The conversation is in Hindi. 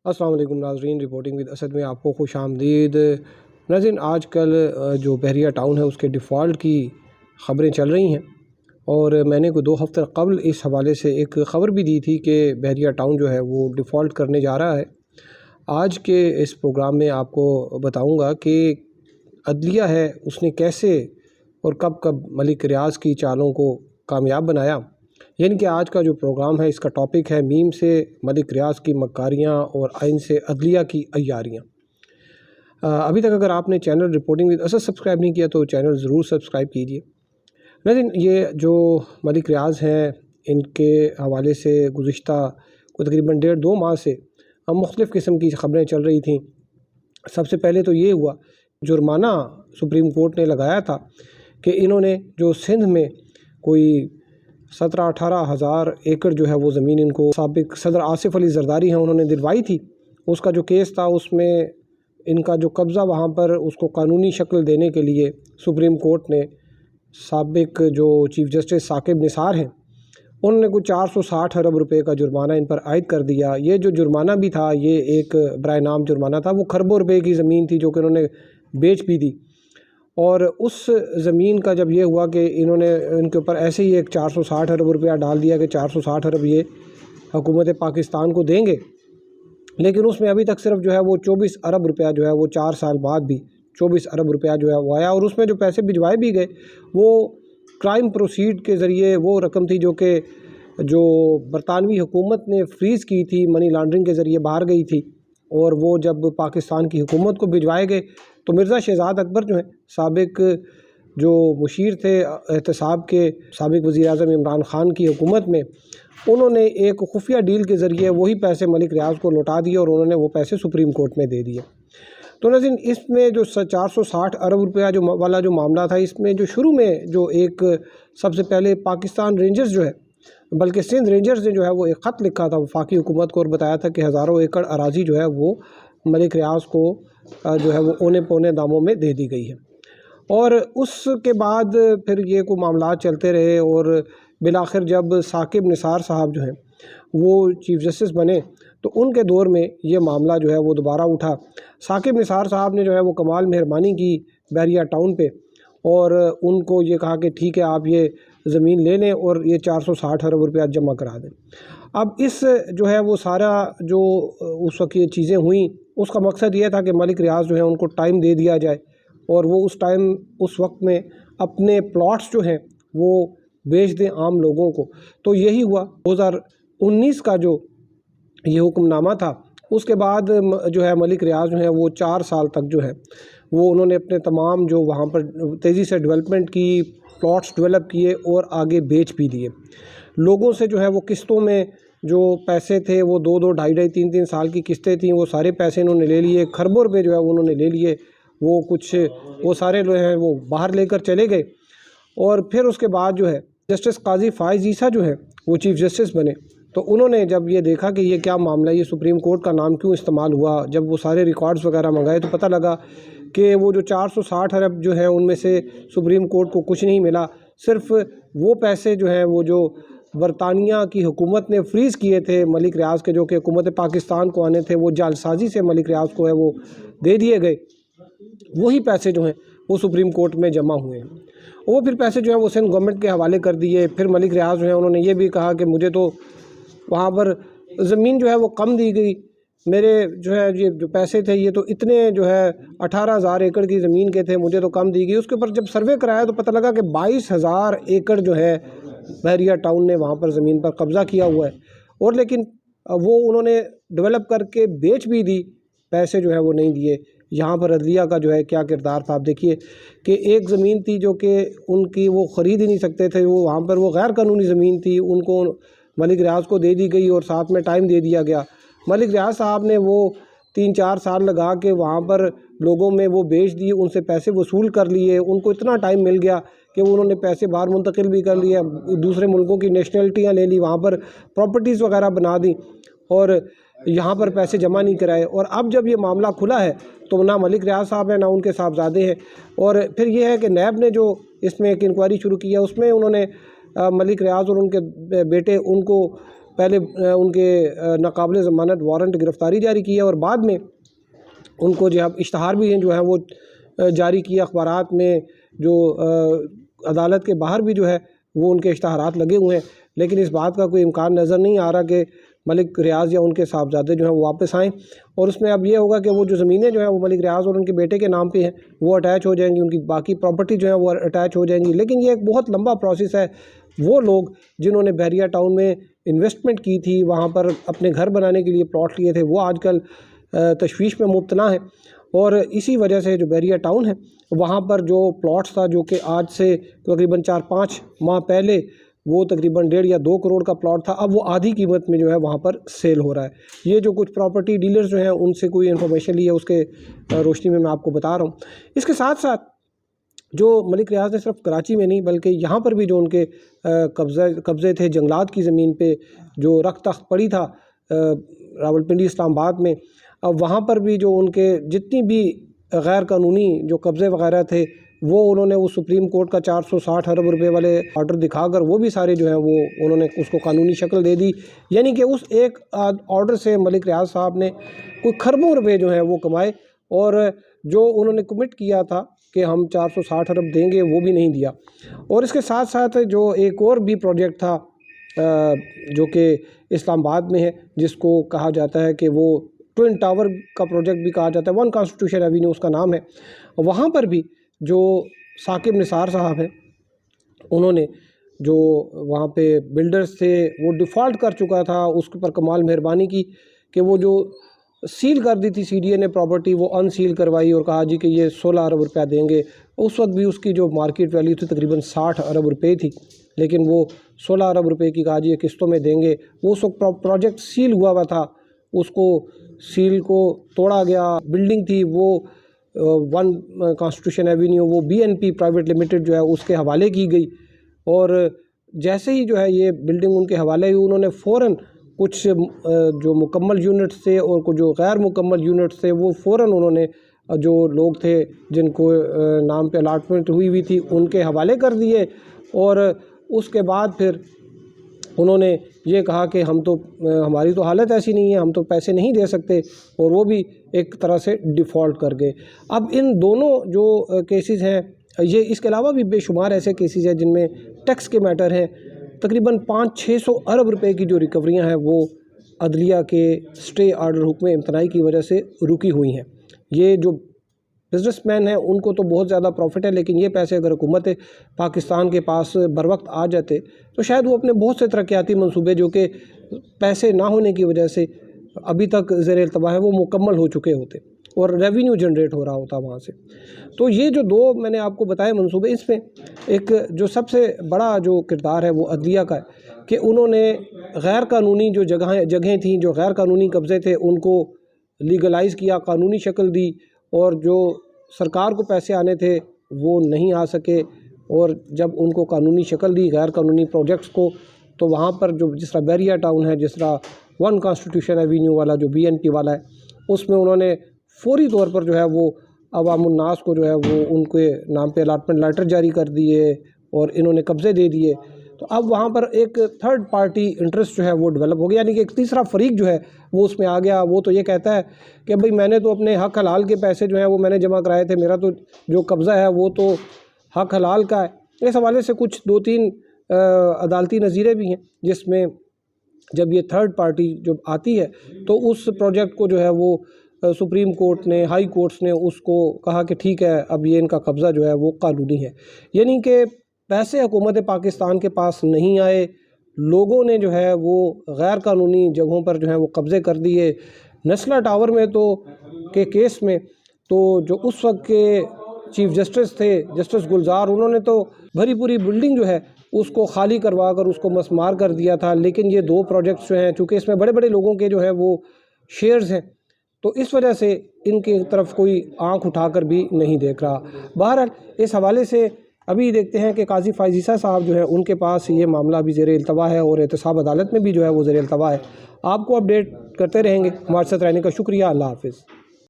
अस्सलाम वालेकुम नाज़रीन, रिपोर्टिंग विद असद में आपको खुश आमदीद। नाज़रीन, आजकल जो बहरिया टाउन है उसके डिफ़ॉल्ट की ख़बरें चल रही हैं और मैंने कोई 2 हफ़्ते कबल इस हवाले से एक ख़बर भी दी थी कि बहरिया टाउन जो है वो डिफ़ॉल्ट करने जा रहा है। आज के इस प्रोग्राम में आपको बताऊंगा कि अदलिया है उसने कैसे और कब कब मलिक रियाज़ की चालों को कामयाब बनाया। यानी कि आज का जो प्रोग्राम है इसका टॉपिक है मीम से मलिक रियाज़ की मक्कारियाँ और आइन से अदलिया की अय्यारियाँ। अभी तक अगर आपने channel reporting with Asad subscribe नहीं किया तो चैनल ज़रूर सब्सक्राइब कीजिए। लेकिन ये जो मलिक रियाज़ हैं इनके हवाले से गुज़िश्ता को तकरीबन 1.5-2 माह से मुख्तलिफ़ किस्म की ख़बरें चल रही थी। सबसे पहले तो ये हुआ, जुर्माना सुप्रीम कोर्ट ने लगाया था कि इन्होंने जो सिंध में कोई 17-18 हज़ार एकड़ जो है वो ज़मीन इनको साबिक़ सदर आसिफ अली ज़रदारी हैं उन्होंने दिलवाई थी। उसका जो केस था उसमें इनका जो कब्ज़ा वहाँ पर उसको कानूनी शक्ल देने के लिए सुप्रीम कोर्ट ने साबिक़ जो चीफ़ जस्टिस साकिब निसार हैं उन्होंने कुछ 460 अरब रुपए का जुर्माना इन पर आयद कर दिया। ये जो जुर्माना भी था ये एक बराए नाम जुर्माना था, वो खरबों रुपए की ज़मीन थी जो कि उन्होंने बेच भी दी। और उस ज़मीन का जब ये हुआ कि इन्होंने इनके ऊपर ऐसे ही एक 460 अरब रुपया डाल दिया कि 460 अरब ये हुकूमत पाकिस्तान को देंगे, लेकिन उसमें अभी तक सिर्फ जो है वो 24 अरब रुपया जो है वो 4 साल बाद भी 24 अरब रुपया जो है वो आया। और उसमें जो पैसे भिजवाए भी गए वो क्राइम प्रोसीड के ज़रिए वो रकम थी जो बरतानवी हुकूमत ने फ्रीज़ की थी, मनी लॉन्ड्रिंग के ज़रिए बाहर गई थी। और वो जब पाकिस्तान की हुकूमत को भिजवाए गए तो मिर्ज़ा शहज़ाद अकबर जो है साबिक़ जो मुशीर थे एहतसाब के साबिक़ वज़ीर-ए-आज़म इमरान ख़ान की हुकूमत में, उन्होंने एक खुफिया डील के ज़रिए वही पैसे मलिक रियाज़ को लौटा दिए और उन्होंने वो पैसे सुप्रीम कोर्ट में दे दिए। तो नाज़रीन, इसमें जो 460 अरब रुपया जो वाला जो मामला था, इसमें जो शुरू में जो एक सबसे पहले पाकिस्तान रेंजर्स जो है, बल्कि सिंध रेंजर्स ने जो है वो एक ख़त लिखा था वफाकी हुकूमत को और बताया था कि हज़ारों एकड़ अराज़ी जो है वो मलिक रियाज़ को जो है वो औने पौने दामों में दे दी गई है। और उसके बाद फिर ये को मामला चलते रहे और बिलाखिर जब साकिब निसार साहब जो हैं वो चीफ़ जस्टिस बने तो उनके दौर में ये मामला जो है वो दोबारा उठा। साकिब निसार साहब ने जो है वो कमाल मेहरबानी की बहरिया टाउन पे और उनको ये कहा कि ठीक है आप ये ज़मीन ले लें और ये 460 अरब रुपया जमा करा दें। अब इस जो है वो सारा जो उस वक्त ये चीज़ें हुई उसका मकसद ये था कि मलिक रियाज़ जो है उनको टाइम दे दिया जाए और वो उस वक्त में अपने प्लॉट्स जो हैं वो बेच दें आम लोगों को। तो यही हुआ। 2019 का जो ये हुक्मनामा था उसके बाद जो है मलिक रियाज़ जो है वो 4 साल तक जो है वो उन्होंने अपने तमाम जो वहाँ पर तेज़ी से डेवलपमेंट की, प्लॉट्स डेवलप किए और आगे बेच भी दिए। लोगों से जो है वो किस्तों में जो पैसे थे वो 2-2, ढाई-ढाई, 3-3 साल की किस्तें थीं, वो सारे पैसे इन्होंने ले लिए। खरबों रुपए जो है उन्होंने ले लिए। वो सारे जो हैं वो बाहर लेकर चले गए। और फिर उसके बाद जो है जस्टिस काजी फ़ाइज़ ईसा जो है वो चीफ़ जस्टिस बने। तो उन्होंने जब ये देखा कि ये क्या मामला है, ये सुप्रीम कोर्ट का नाम क्यों इस्तेमाल हुआ, जब वो सारे रिकॉर्ड्स वगैरह मंगाए तो पता लगा कि वो जो 460 अरब जो है उनमें से सुप्रीम कोर्ट को कुछ नहीं मिला। सिर्फ़ वो पैसे जो हैं वो जो बरतानिया की हुकूमत ने फ्रीज़ किए थे मलिक रियाज़ के, जो कि हुकूमत पाकिस्तान को आने थे, वो जालसाजी से मलिक रियाज़ को है वो दे दिए गए। वही पैसे जो हैं वो सुप्रीम कोर्ट में जमा हुए हैं। वो फिर पैसे जो है वो सिंध गवर्नमेंट के हवाले कर दिए। फिर मलिक रियाज़ जो है उन्होंने ये भी कहा कि मुझे तो वहाँ पर ज़मीन जो है वो कम दी गई, मेरे जो है ये जो पैसे थे ये तो इतने जो है 18,000 एकड़ की ज़मीन के थे, मुझे तो कम दी गई। उसके ऊपर जब सर्वे कराया तो पता लगा कि 22,000 एकड़ जो है बहरिया टाउन ने वहाँ पर ज़मीन पर कब्ज़ा किया हुआ है। और लेकिन वो उन्होंने डेवलप करके बेच भी दी, पैसे जो है वो नहीं दिए। यहाँ पर अदलिया का जो है क्या किरदार था आप देखिए कि एक ज़मीन थी जो कि उनकी वो ख़रीद ही नहीं सकते थे, वो वहाँ पर वो गैर कानूनी ज़मीन थी, उनको मलिक रियाज़ को दे दी गई और साथ में टाइम दे दिया गया। मलिक रियाज़ साहब ने वो 3-4 साल लगा के वहाँ पर लोगों में वो बेच दिए, उनसे पैसे वसूल कर लिए। उनको इतना टाइम मिल गया कि उन्होंने पैसे बाहर मुंतकिल भी कर लिए, दूसरे मुल्कों की नेशनलिटियाँ ले ली, वहाँ पर प्रॉपर्टीज़ वगैरह बना दी और यहाँ पर पैसे जमा नहीं कराए। और अब जब ये मामला खुला है तो ना मलिक रियाज़ साहब हैं ना उनके साहबजादे हैं। और फिर ये है कि नैब ने जो इसमें एक इंक्वायरी शुरू की है उसमें उन्होंने मलिक रियाज़ और उनके बेटे उनको पहले उनके नाकाबिल ज़मानत वारंट गिरफ़्तारी जारी की है और बाद में उनको जो है इश्तहार भी हैं जो है वो जारी किया अखबारात में, जो अदालत के बाहर भी जो है वो उनके इश्तहारात लगे हुए हैं। लेकिन इस बात का कोई इम्कान नज़र नहीं आ रहा कि मलिक रियाज़ या उनके साहबजादे जो हैं वो वापस आएँ। और उसमें अब ये होगा कि वो जो ज़मीनें जो हैं वो मलिक रियाज़ और उनके बेटे के नाम पे हैं, वो अटैच हो जाएंगी, उनकी बाकी प्रॉपर्टी जो है वो अटैच हो जाएंगी। लेकिन ये एक बहुत लंबा प्रोसेस है। वो लोग जिन्होंने बहरिया टाउन में इन्वेस्टमेंट की थी, वहाँ पर अपने घर बनाने के लिए प्लॉट लिए थे, वो आजकल तशवीश में मुब्तला हैं। और इसी वजह से जो बहरिया टाउन है वहाँ पर जो प्लॉट्स था, जो कि आज से तकरीबन 4-5 माह पहले वो तकरीबन 1.5 या 2 करोड़ का प्लॉट था, अब वो आधी कीमत में जो है वहाँ पर सेल हो रहा है। ये जो कुछ प्रॉपर्टी डीलर्स जो हैं उनसे कोई इन्फॉर्मेशन ली है, उसके रोशनी में मैं आपको बता रहा हूँ। इसके साथ साथ जो मलिक रियाज़ ने सिर्फ कराची में नहीं बल्कि यहाँ पर भी जो उनके कब्ज़े थे जंगलात की ज़मीन पे, जो रख तख्त पड़ी था रावलपिंडी इस्लामाबाद में, अब वहाँ पर भी जो उनके जितनी भी गैर कानूनी जो कब्ज़े वगैरह थे वो उन्होंने वो सुप्रीम कोर्ट का 460 अरब रुपए वाले ऑर्डर दिखाकर वो भी सारे जो हैं वो उन्होंने उसको कानूनी शक्ल दे दी। यानी कि उस एक ऑर्डर से मलिक रियाज़ साहब ने कोई खरबों रुपए जो हैं वो कमाए, और जो उन्होंने कमिट किया था कि हम 460 अरब देंगे वो भी नहीं दिया। और इसके साथ साथ जो एक और भी प्रोजेक्ट था जो कि इस्लामाबाद में है, जिसको कहा जाता है कि वो ट्विन टावर का प्रोजेक्ट भी कहा जाता है, 1 कॉन्स्टिट्यूशन एवेन्यू उसका नाम है। वहाँ पर भी जो साकिब निसार साहब हैं, उन्होंने जो वहाँ पे बिल्डर्स थे वो डिफ़ॉल्ट कर चुका था, उसके ऊपर कमाल मेहरबानी की कि वो जो सील कर दी थी सीडीए ने प्रॉपर्टी, वो अनसील करवाई और कहा जी कि ये 16 अरब रुपया देंगे। उस वक्त भी उसकी जो मार्केट वैल्यू थी तकरीबन 60 अरब रुपये थी, लेकिन वो 16 अरब रुपये की कहा जी ये किस्तों में देंगे। वो उस वक्त प्रोजेक्ट सील हुआ था, उसको सील को तोड़ा गया। बिल्डिंग थी वो 1 कॉन्स्टिट्यूशन एवेन्यू, वो बीएनपी प्राइवेट लिमिटेड जो है उसके हवाले की गई। और जैसे ही जो है ये बिल्डिंग उनके हवाले हुई, उन्होंने फ़ौरन कुछ जो मुकम्मल यूनिट्स थे और कुछ जो गैर मुकम्मल यूनिट्स थे वो फ़ौरन उन्होंने जो लोग थे जिनको नाम पे अलाटमेंट हुई थी उनके हवाले कर दिए। और उसके बाद फिर उन्होंने ये कहा कि हम तो हमारी तो हालत ऐसी नहीं है, हम तो पैसे नहीं दे सकते, और वो भी एक तरह से डिफ़ॉल्ट कर गए। अब इन दोनों जो केसेस हैं, ये इसके अलावा भी बेशुमार ऐसे केसेस हैं जिनमें टैक्स के मैटर हैं। तकरीबन 500-600 अरब रुपए की जो रिकवरियां हैं वो अदलिया के स्टे ऑर्डर हुक्म इम्तनाई की वजह से रुकी हुई हैं। ये जो बिज़नेसमैन हैं उनको तो बहुत ज़्यादा प्रॉफिट है, लेकिन ये पैसे अगर हुकूमत पाकिस्तान के पास बर वक्त आ जाते तो शायद वो अपने बहुत से तरक्याती मंसूबे जो कि पैसे ना होने की वजह से अभी तक ज़ेर इल्तवा है वो मुकम्मल हो चुके होते और रेवेन्यू जनरेट हो रहा होता वहाँ से। तो ये जो 2 मैंने आपको बताए मंसूबे, इसमें एक जो सबसे बड़ा जो किरदार है वो अदलिया का है कि उन्होंने गैर कानूनी जो जगहें थीं, जो गैर कानूनी कब्ज़े थे, उनको लीगलाइज़ किया, कानूनी शक्ल दी, और जो सरकार को पैसे आने थे वो नहीं आ सके। और जब उनको कानूनी शक्ल दी गैर कानूनी प्रोजेक्ट्स को, तो वहाँ पर जो जिस तरह बहरिया टाउन है, जिस तरह 1 कॉन्स्टिट्यूशन एवेन्यू वाला जो बीएनपी वाला है, उसमें उन्होंने फौरी तौर पर जो है वो अवामुन्नास को जो है वो उनके नाम पे अलाटमेंट लेटर जारी कर दिए और इन्होंने कब्ज़े दे दिए। तो अब वहाँ पर एक थर्ड पार्टी इंटरेस्ट जो है वो डेवलप हो गया, यानी कि एक तीसरा फरीक जो है वो उसमें आ गया। वो तो ये कहता है कि भाई मैंने तो अपने हक हलाल के पैसे जो हैं वो मैंने जमा कराए थे, मेरा तो जो कब्ज़ा है वो तो हक हलाल का है। इस हवाले से कुछ 2-3 अदालती नज़ीरें भी हैं जिसमें जब ये थर्ड पार्टी जब आती है तो उस प्रोजेक्ट को जो है वो सुप्रीम कोर्ट ने, हाई कोर्ट्स ने उसको कहा कि ठीक है अब ये इनका कब्ज़ा जो है वो कानूनी है। यानी कि पैसे हुकूमत पाकिस्तान के पास नहीं आए, लोगों ने जो है वो गैर कानूनी जगहों पर जो है वो कब्ज़े कर दिए। नस्ला टावर में तो के केस में तो जो उस वक्त के चीफ जस्टिस थे, जस्टिस गुलजार, उन्होंने तो भरी पूरी बिल्डिंग जो है उसको खाली करवा कर उसको मसमार कर दिया था। लेकिन ये 2 प्रोजेक्ट्स जो हैं, चूँकि इसमें बड़े बड़े लोगों के जो है वो शेयर्स हैं, तो इस वजह से इनकी तरफ कोई आंख उठाकर भी नहीं देख रहा। बहरहाल इस हवाले से अभी देखते हैं कि काजी फायजीसा साहब जो है उनके पास ये मामला अभी ज़ेर इल्तवा है और एहतसाब अदालत में भी जो है वो ज़ेर इल्तवा है। आपको अपडेट करते रहेंगे। हमारे साथ रहने का शुक्रिया। अल्लाह हाफ़िज़।